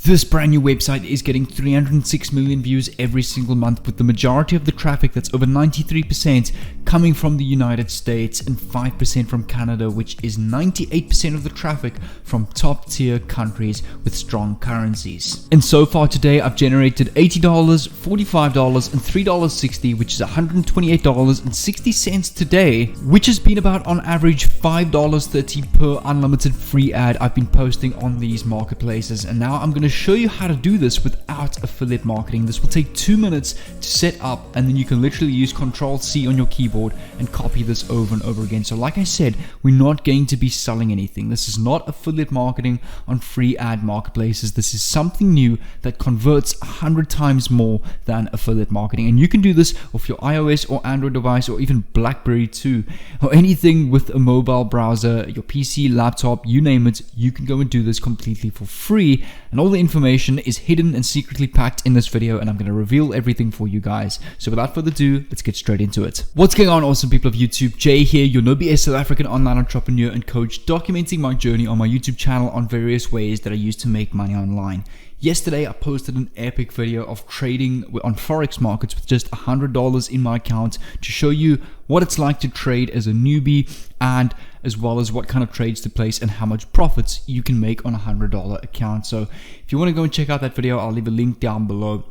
This brand new website is getting 306 million views every single month, with the majority of the traffic, that's over 93%, coming from the United States and 5% from Canada, which is 98% of the traffic from top tier countries with strong currencies. And so far today, I've generated $80, $45 and $3.60, which is $128.60 today, which has been about on average $5.30 per unlimited free ad I've been posting on these marketplaces. And now I'm going to show you how to do this without affiliate marketing. This will take 2 minutes to set up, and then you can literally use Control-C on your keyboard and copy this over and over again. So like I said, we're not going to be selling anything. This is not affiliate marketing on free ad marketplaces. This is something new that converts 100 times more than affiliate marketing. And you can do this with your iOS or Android device, or even BlackBerry too, or anything with a mobile browser, your PC, laptop, you name it. You can go and do this completely for free, and all the information is hidden and secretly packed in this video, and I'm going to reveal everything for you guys. So without further ado, let's get straight into it. What's going on, awesome people of YouTube? Jay here, your no BS South African online entrepreneur and coach, documenting my journey on my YouTube channel on various ways that I use to make money online. Yesterday, I posted an epic video of trading on Forex markets with just $100 in my account to show you what it's like to trade as a newbie, and as well as what kind of trades to place and how much profits you can make on a $100 account. So if you want to go and check out that video, I'll leave a link down below.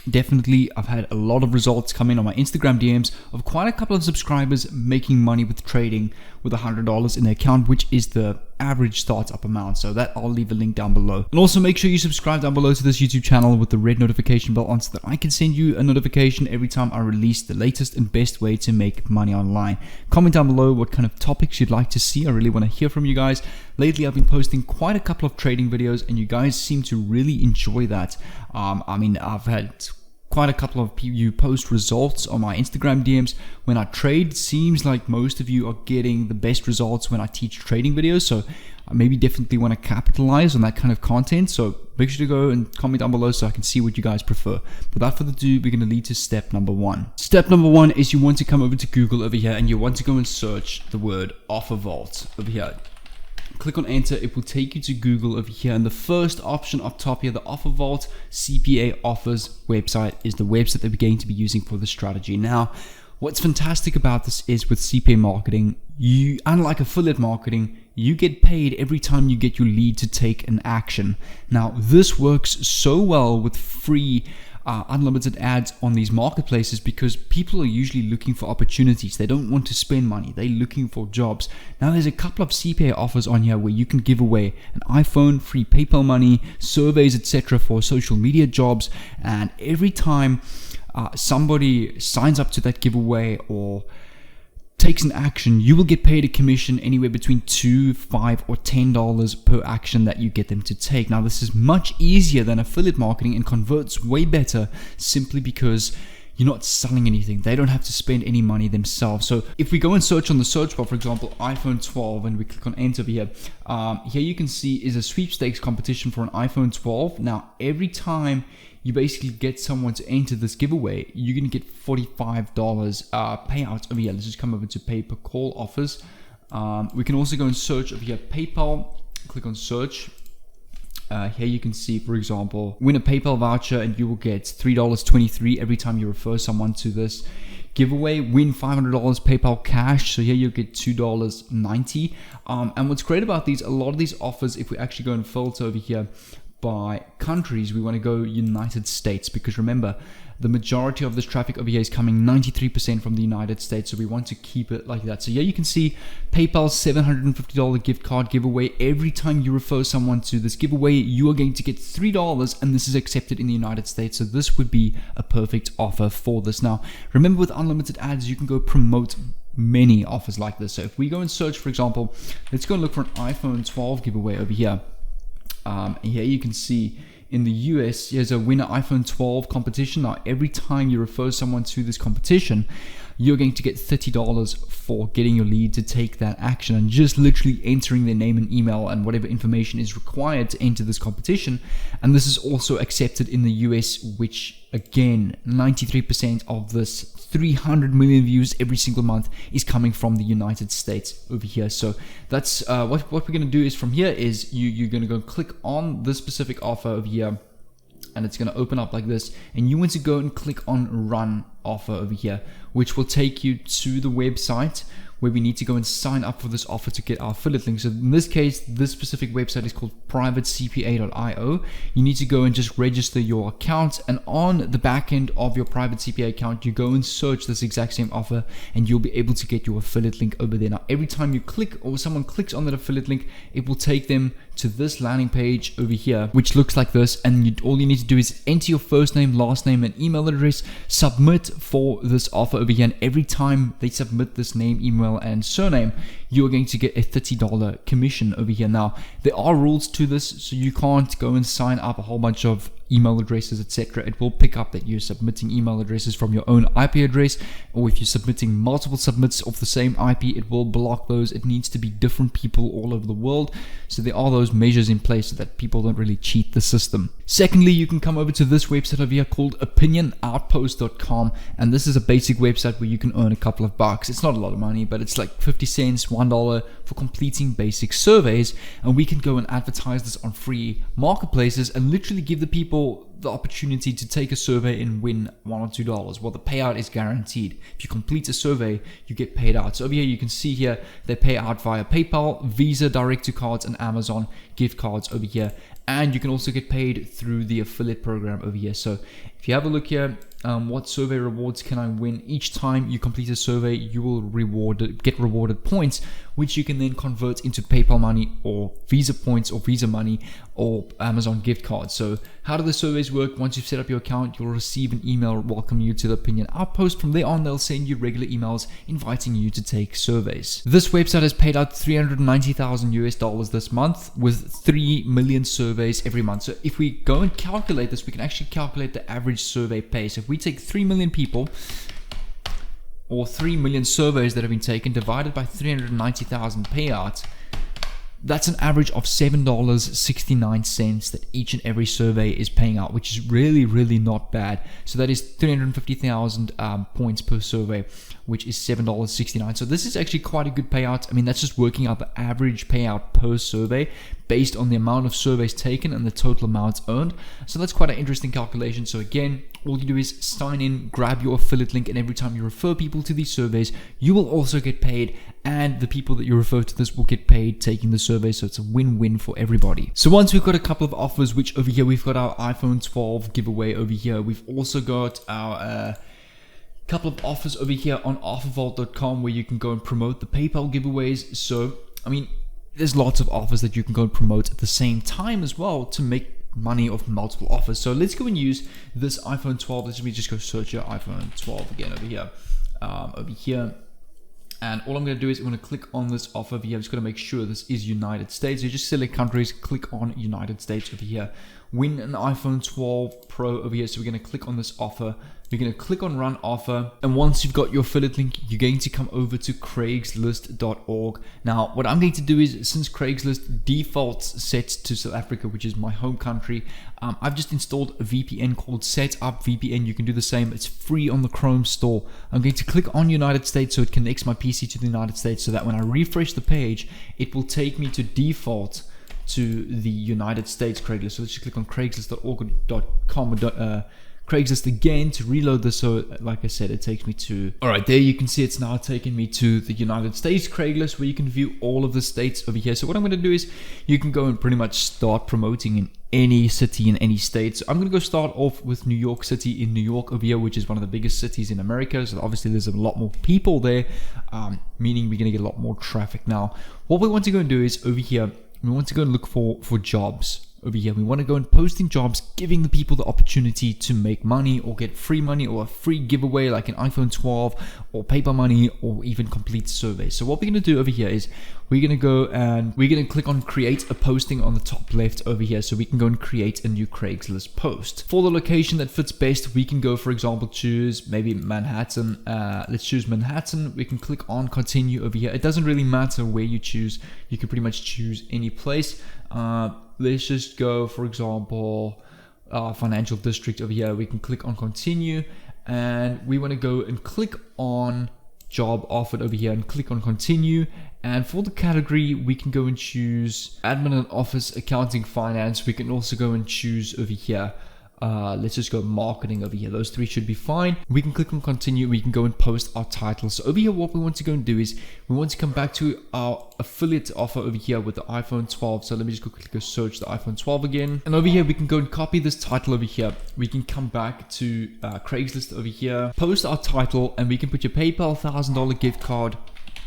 Definitely, I've had a lot of results come in on my Instagram DMs of quite a couple of subscribers making money with trading with $100 in their account, which is the average startup amount. So that I'll leave a link down below. And also make sure you subscribe down below to this YouTube channel with the red notification bell on, so that I can send you a notification every time I release the latest and best way to make money online. Comment down below what kind of topics you'd like to see. I really want to hear from you guys. Lately, I've been posting quite a couple of trading videos, and you guys seem to really enjoy that. I've had quite a couple of you post results on my Instagram DMs when I trade. Seems like most of you are getting the best results when I teach trading videos, so I maybe definitely want to capitalize on that kind of content. So make sure to go and comment down below so I can see what you guys prefer. Without further ado, we're going to lead to step number one. Step number one is you want to come over to Google over here, and you want to go and search the word Offer Vault over here. Click on enter. It will take you to Google over here, and the first option up top here, the Offer Vault CPA Offers website, is the website that we're going to be using for the strategy. Now, what's fantastic about this is with CPA marketing, you, unlike affiliate marketing, you get paid every time you get your lead to take an action. Now, this works so well with free unlimited ads on these marketplaces, because people are usually looking for opportunities. They don't want to spend money. They're looking for jobs. Now, there's a couple of CPA offers on here where you can give away an iPhone, free PayPal money, surveys, etc. for social media jobs. And every time somebody signs up to that giveaway or takes an action, you will get paid a commission anywhere between $2, $5 or $10 per action that you get them to take. Now, this is much easier than affiliate marketing and converts way better, simply because you're not selling anything. They don't have to spend any money themselves. So if we go and search on the search bar, for example, iPhone 12, and we click on enter over here, here you can see is a sweepstakes competition for an iPhone 12. Now, every time you basically get someone to enter this giveaway, you're going to get $45 payout over here. Let's just come over to pay per call offers. We can also go and search over here, PayPal. Click on search. Here you can see, for example, win a PayPal voucher and you will get $3.23 every time you refer someone to this giveaway. Win $500 PayPal cash. So here you'll get $2.90. And what's great about these, a lot of these offers, if we actually go and filter over here by countries, we want to go United States, because remember, the majority of this traffic over here is coming 93% from the United States, so we want to keep it like that. So here you can see PayPal's $750 gift card giveaway. Every time you refer someone to this giveaway, you are going to get $3, and this is accepted in the United States. So this would be a perfect offer for this. Now, remember, with unlimited ads, you can go promote many offers like this. So if we go and search, for example, let's go and look for an iPhone 12 giveaway over here. Here you can see in the US, there's a winner iPhone 12 competition. Now, every time you refer someone to this competition, you're going to get $30 for getting your lead to take that action, and just literally entering their name and email and whatever information is required to enter this competition. And this is also accepted in the US, which again, 93% of this 300 million views every single month is coming from the United States over here. So that's what we're going to do is from here is you're going to go click on this specific offer over here, and it's going to open up like this, and you want to go and click on run offer over here, which will take you to the website where we need to go and sign up for this offer to get our affiliate link. So in this case, this specific website is called privatecpa.io. You need to go and just register your account, and on the back end of your private CPA account, you go and search this exact same offer, and you'll be able to get your affiliate link over there. Now, every time you click or someone clicks on that affiliate link, it will take them to this landing page over here, which looks like this, and all you need to do is enter your first name, last name, and email address, submit for this offer over here, and every time they submit this name, email, and surname, you're going to get a $30 commission over here. Now, there are rules to this, so you can't go and sign up a whole bunch of email addresses, etc. It will pick up that you're submitting email addresses from your own IP address, or if you're submitting multiple submits of the same IP, it will block those. It needs to be different people all over the world, so there are those measures in place so that people don't really cheat the system. Secondly, you can come over to this website over here called opinionoutpost.com, and this is a basic website where you can earn a couple of bucks. It's not a lot of money, but it's like 50 cents, $1 for completing basic surveys, and we can go and advertise this on free marketplaces and literally give the people the opportunity to take a survey and win $1 or $2. Well, the payout is guaranteed. If you complete a survey, you get paid out. So over here, you can see here, they pay out via PayPal, Visa, direct to cards, and Amazon gift cards over here. And you can also get paid through the affiliate program over here. So if you have a look here, what survey rewards can I win? Each time you complete a survey, you will get rewarded points, which you can then convert into PayPal money or Visa points or Visa money or Amazon gift cards. So how do the surveys work? Once you've set up your account, you'll receive an email welcoming you to the Opinion Outpost. From there on, they'll send you regular emails inviting you to take surveys. This website has paid out $390,000 this month with 3 million surveys every month. So if we go and calculate this, we can actually calculate the average survey pay. So if we take 3 million people, or 3 million surveys that have been taken, divided by 390,000 payouts, that's an average of $7.69 that each and every survey is paying out, which is really, really not bad. So that is 350,000 points per survey, which is $7.69. So this is actually quite a good payout. I mean, that's just working out the average payout per survey based on the amount of surveys taken and the total amounts earned. So that's quite an interesting calculation. So again, all you do is sign in, grab your affiliate link, and every time you refer people to these surveys, you will also get paid, and the people that you refer to this will get paid taking the survey. So it's a win-win for everybody. So once we've got a couple of offers, which over here we've got our iPhone 12 giveaway over here. We've also got our couple of offers over here on offervault.com where you can go and promote the PayPal giveaways. So I mean, there's lots of offers that you can go and promote at the same time as well to make money off multiple offers. So let's go and use this iPhone 12. Let me just go search your iPhone 12 again over here. And all I'm going to do is I'm going to click on this offer over here. I'm just going to make sure this is United States. So you just select countries, click on United States over here. Win an iPhone 12 Pro over here. So we're going to click on this offer. We're going to click on run offer. And once you've got your affiliate link, you're going to come over to Craigslist.org. Now, what I'm going to do is, since Craigslist defaults set to South Africa, which is my home country, I've just installed a VPN called Setup VPN. You can do the same. It's free on the Chrome store. I'm going to click on United States so it connects my PC to the United States, so that when I refresh the page, it will take me to default to the United States Craigslist. So let's just click on Craigslist.org.com Craigslist again to reload this. So like I said, it takes me to, all right, there you can see it's now taken me to the United States Craigslist, where you can view all of the states over here. So what I'm going to do is you can go and pretty much start promoting in any city in any state. So I'm going to go start off with New York City in New York over here, which is one of the biggest cities in America. So obviously there's a lot more people there, meaning we're going to get a lot more traffic. Now, what we want to go and do is over here, we want to go and look for jobs. Over here, we want to go and posting jobs, giving the people the opportunity to make money or get free money or a free giveaway like an iPhone 12 or paper money or even complete surveys. So what we're going to do over here is we're going to go and we're going to click on create a posting on the top left over here, so we can go and create a new Craigslist post. For the location that fits best, we can go, for example, choose maybe Manhattan. Let's choose Manhattan. We can click on continue over here. It doesn't really matter where you choose. You can pretty much choose any place. Let's just go, for example, financial district over here. We can click on continue, and we want to go and click on job offered over here and click on continue. And for the category, we can go and choose admin and office, accounting, finance. We can also go and choose over here, let's just go marketing over here. Those three should be fine. We can click on continue. We can go and post our title. So over here, what we want to go and do is we want to come back to our affiliate offer over here with the iPhone 12. So let me just go quickly go search the iPhone 12 again. And over here, we can go and copy this title over here. We can come back to Craigslist over here, post our title, and we can put your PayPal $1,000 gift card,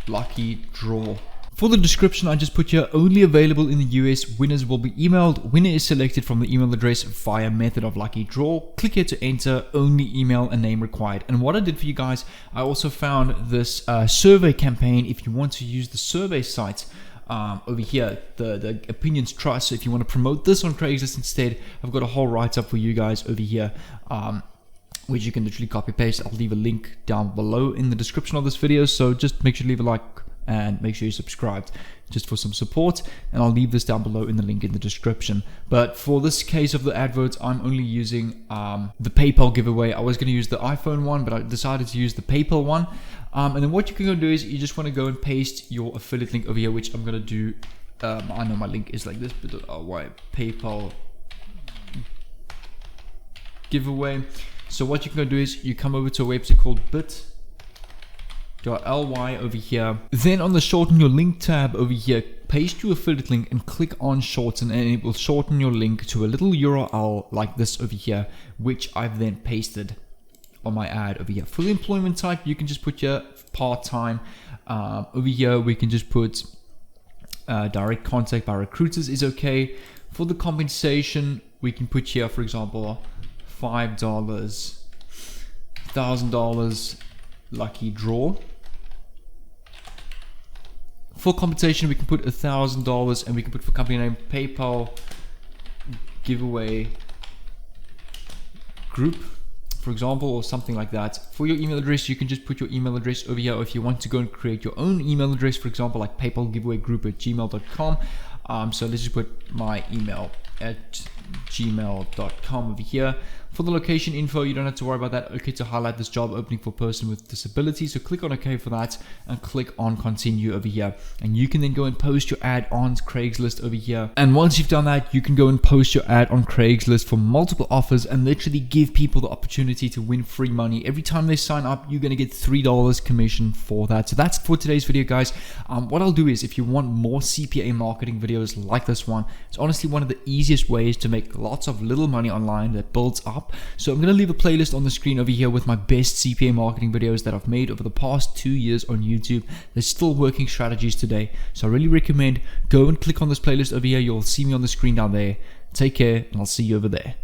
lucky draw. For the description, I just put here only available in the US. Winners will be emailed. Winner is selected from the email address via method of lucky draw. Click here to enter. Only email and name required. And what I did for you guys, I also found this survey campaign. If you want to use the survey site over here, the Opinions Trust. So if you want to promote this on Craigslist instead, I've got a whole write-up for you guys over here, which you can literally copy paste. I'll leave a link down below in the description of this video. So just make sure to leave a like and make sure you're subscribed just for some support, and I'll leave this down below in the link in the description. But for this case of the adverts, I'm only using the PayPal giveaway. I was going to use the iPhone one, but I decided to use the PayPal one. And then what you can go do is you just want to go and paste your affiliate link over here, which I'm going to do. I know my link is like this, but why PayPal giveaway. So what you can go do is you come over to a website called bit.ly over here. Then on the shorten your link tab over here, paste your affiliate link and click on shorten, and it will shorten your link to a little URL like this over here, which I've then pasted on my ad over here. For the employment type, you can just put your part-time. Over here, we can just put direct contact by recruiters is okay. For the compensation, we can put here, for example, $5, $1,000 lucky draw. For compensation, we can put $1,000, and we can put for company name PayPal giveaway group, for example, or something like that. For your email address, you can just put your email address over here, or if you want to go and create your own email address, for example, like PayPal giveaway group at gmail.com. So let's just put my email at gmail.com over here. For the location info, you don't have to worry about that. Okay, to highlight this job opening for person with disability. So click on OK for that and click on continue over here. And you can then go and post your ad on Craigslist over here. And once you've done that, you can go and post your ad on Craigslist for multiple offers and literally give people the opportunity to win free money. Every time they sign up, you're going to get $3 commission for that. So that's for today's video, guys. What I'll do is, if you want more CPA marketing videos like this one, it's honestly one of the easiest ways to make lots of little money online that builds up. So I'm going to leave a playlist on the screen over here with my best CPA marketing videos that I've made over the past 2 years on YouTube. They're still working strategies today. So I really recommend go and click on this playlist over here. You'll see me on the screen down there. Take care, and I'll see you over there.